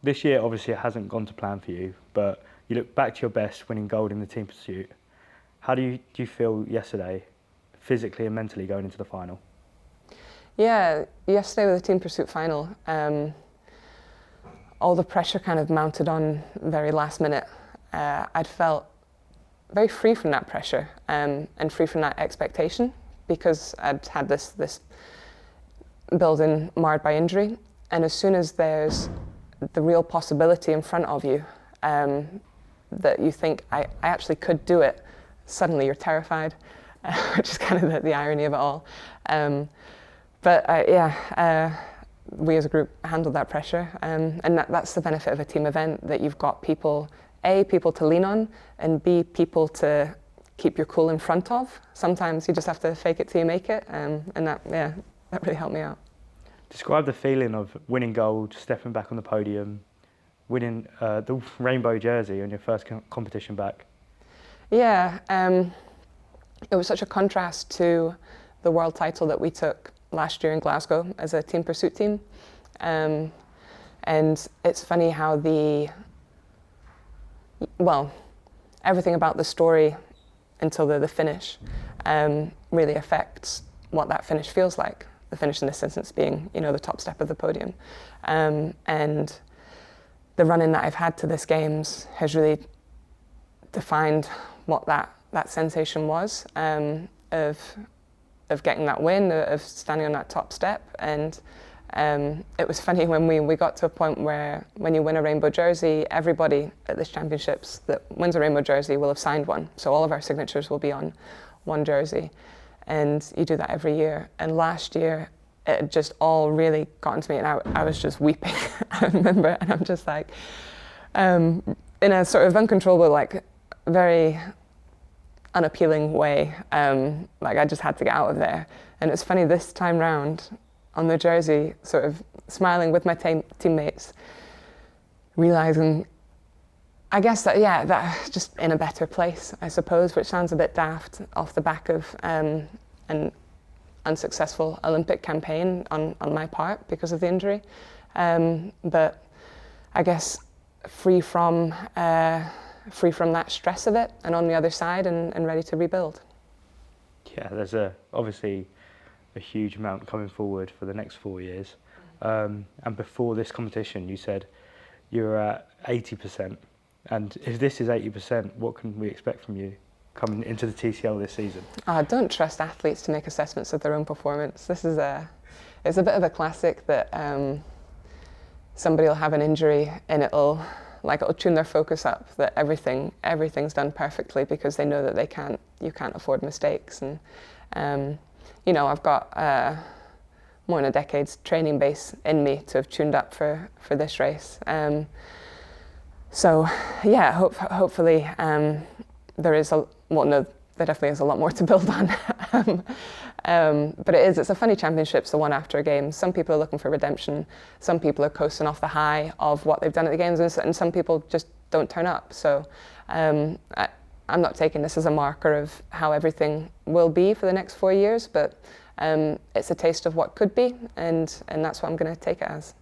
This year, obviously, it hasn't gone to plan for you, but you look back to your best, winning gold in the team pursuit. How do you feel yesterday, physically and mentally, going into the final? Yeah, yesterday with the team pursuit final, all the pressure kind of mounted on very last minute. I'd felt very free from that pressure and free from that expectation, because I'd had this build-in marred by injury. And as soon as there's the real possibility in front of you, that you think, I actually could do it, suddenly you're terrified, which is kind of the irony of it all. We as a group handled that pressure, and that's the benefit of a team event, that you've got people to lean on, and B, people to keep your cool in front of. Sometimes you just have to fake it till you make it, and that really helped me out. Describe the feeling of winning gold, stepping back on the podium, winning the rainbow jersey on your first competition back. Yeah, it was such a contrast to the world title that we took last year in Glasgow as a team pursuit team. And it's funny how everything about the story until the finish really affects what that finish feels like. The finish in this instance being, the top step of the podium. And the run-in that I've had to this Games has really defined what that sensation was, of getting that win, of standing on that top step. And it was funny when we got to a point where, when you win a rainbow jersey, everybody at this championships that wins a rainbow jersey will have signed one. So all of our signatures will be on one jersey. And you do that every year. And last year, it just all really got into me, and I was just weeping. I remember, and I'm just like, in a sort of uncontrollable, like very unappealing way, like I just had to get out of there. And it's funny, this time round on the jersey, sort of smiling with my teammates, realizing, I guess that just in a better place, I suppose, which sounds a bit daft off the back of an unsuccessful Olympic campaign on my part because of the injury. But I guess free from that stress of it, and on the other side and ready to rebuild. Yeah, there's obviously a huge amount coming forward for the next 4 years. And before this competition, you said you were at 80%. And if this is 80%, what can we expect from you coming into the TCL this season? I don't trust athletes to make assessments of their own performance. It's a bit of a classic that somebody will have an injury and it'll tune their focus up, that everything's done perfectly because they know that you can't afford mistakes. And I've got more than a decade's training base in me to have tuned up for this race. So yeah, hopefully there definitely is a lot more to build on. But it's a funny championships, the one after a Games. Some people are looking for redemption. Some people are coasting off the high of what they've done at the Games, and some people just don't turn up. So I'm not taking this as a marker of how everything will be for the next 4 years, but it's a taste of what could be, and that's what I'm going to take it as.